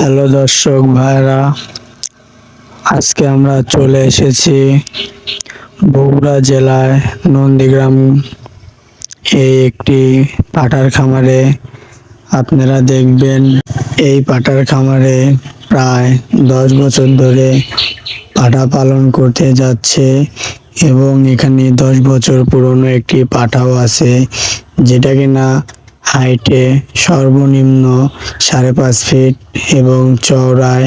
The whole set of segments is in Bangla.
হ্যালো দর্শক ভাইরা, আজকে আমরা চলে এসেছি বগুড়া জেলায় নন্দীগ্রাম এই একটি পাঠার খামারে। আপনারা দেখবেন এই পাঠার খামারে প্রায় 10 বছর ধরে পাঠা পালন করতে যাচ্ছে এবং এখানে 10 বছর পুরনো একটি পাঠাও আছে, যেটা কিনা হাইটে সর্বনিম্ন 5.5 ফিট এবং চওড়ায়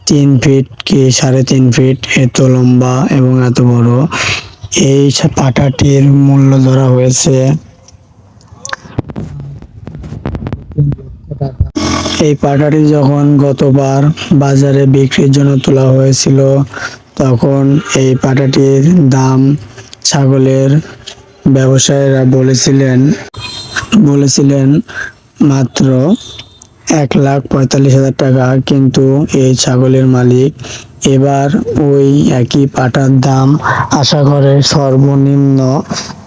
3 ফিট কি 3.5 ফিট এত লম্বা এবং এত বড়। এই পাঠাটির মূল্য ধরা হয়েছে। এই পাঠাটি যখন গতবার বাজারে বিক্রির জন্য তোলা হয়েছিল, তখন এই পাঠাটির দাম ছাগলের ব্যবসায়ীরা বলেছিলেন মাত্র 1,45,000 টাকা, কিন্তু এই ছাগলের মালিক এবার ওই একই পাঠার দাম আশা করে সর্বনিম্ন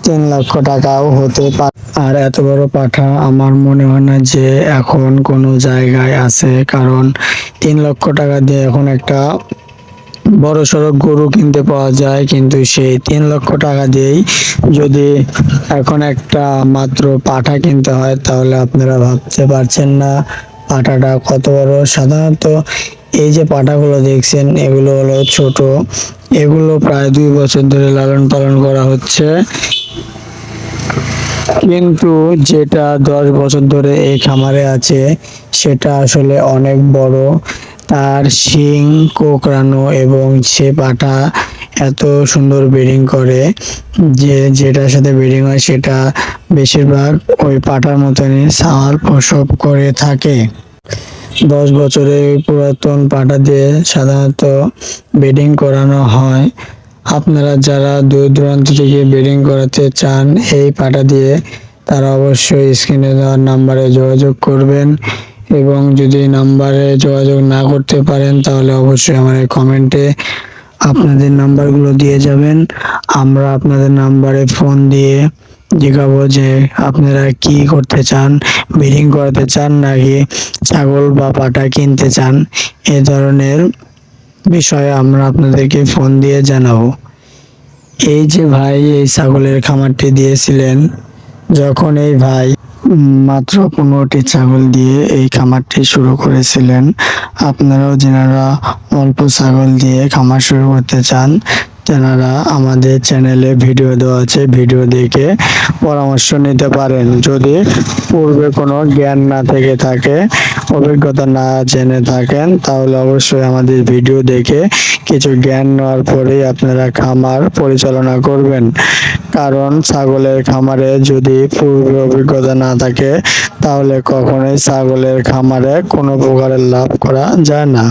3 লক্ষ টাকাও হতে পারে। আর এত বড় পাঠা আমার মনে হয় না যে এখন কোনো জায়গায় আছে, কারণ 3 লক্ষ টাকা দিয়ে এখন একটা বড় সড়ো গরু কিনতে পাওয়া যায়, কিন্তু সেই 3 লক্ষ টাকা দিয়েই যদি এখন একটা মাত্র পাঠা কিনতে হয়, তাহলে আপনারা ভাবতে পারছেন না পাঠাটা কত বড়। সাধারণত এই যে পাঠাগুলো দেখছেন, এগুলো হলো ছোট, এগুলো প্রায় 2 বছর ধরে লালন পালন করা হচ্ছে, কিন্তু যেটা 10 বছর ধরে এই খামারে আছে সেটা আসলে অনেক বড়। তার শিং কোঁকড়ানো এবং সে পাঠা এত সুন্দর ব্রিডিং করে যে যেটার সাথে ব্রিডিং হয় সেটা বেশিরভাগ ওই পাঠার মতনই ছাল প্রসব করে থাকে। 10 বছরের পুরাতন পাঠা দিয়ে সাধারণত ব্রিডিং করানো হয়। আপনারা যারা দূর দূরান্ত থেকে ব্রিডিং করাতে চান এই পাঠা দিয়ে, তারা অবশ্যই স্ক্রিনে দেওয়া নাম্বারে যোগাযোগ করবেন, এবং যদি নাম্বারে যোগাযোগ না করতে পারেন তাহলে অবশ্যই আমাদের কমেন্টে আপনাদের নাম্বারগুলো দিয়ে যাবেন। আমরা আপনাদের নাম্বারে ফোন দিয়ে জিজ্ঞাবো যে আপনারা কি করতে চান, ব্রিডিং করাতে চান নাকি ছাগল বা পাঠা কিনতে চান। এ ধরনের বিষয়ে আমরা আপনাদেরকে ফোন দিয়ে জানাবো। এই যে ভাই এই ছাগলের খামারটি দিয়েছিলেন, যখন এই ভাই মাত্র 15টি ছাগল দিয়ে এই খামারটি শুরু করেছিলেন, আপনারাও যারা অল্প ছাগল দিয়ে খামার শুরু করতে চান, তেনারা আমাদের চ্যানেলে ভিডিও দেওয়া আছে, ভিডিও দেখে পরামর্শ নিতে পারেন। যদি পূর্বে কোনো জ্ঞান না থেকে থাকে, অভিজ্ঞতা না জেনে থাকেন, তাহলে অবশ্যই আমাদের ভিডিও দেখে কিছু জ্ঞান নেওয়ার পরেই আপনারা খামার পরিচালনা করবেন। কারণ ছাগলের খামারে যদি পূর্বে অভিজ্ঞতা না থাকে, তাহলে কখনোই ছাগলের খামারে কোনো প্রকারের লাভ করা যায় না।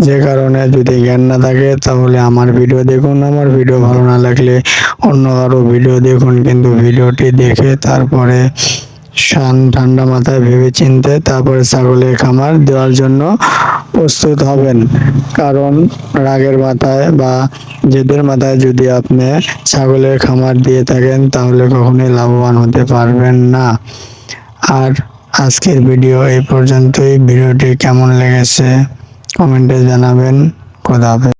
যে কারণে যদি জ্ঞান না থাকে তাহলে আমার ভিডিও দেখুন, আমার ভিডিও ভালো না লাগলে অন্য কারো ভিডিও দেখুন, কিন্তু ভিডিওটি দেখে তারপরে ঠান্ডা মাথায় ভেবে চিনতে তারপরে ছাগলের খামার দেওয়ার জন্য প্রস্তুত হবেন। কারণ রাগের মাথায় বা জেদের মাথায় যদি আপনি ছাগলের খামার দিয়ে থাকেন, তাহলে কখনোই লাভবান হতে পারবেন না। আর আজকের ভিডিও এই পর্যন্তই। ভিডিওটি কেমন লেগেছে কমেন্টে জানাবেন। খোদা হাফেজ।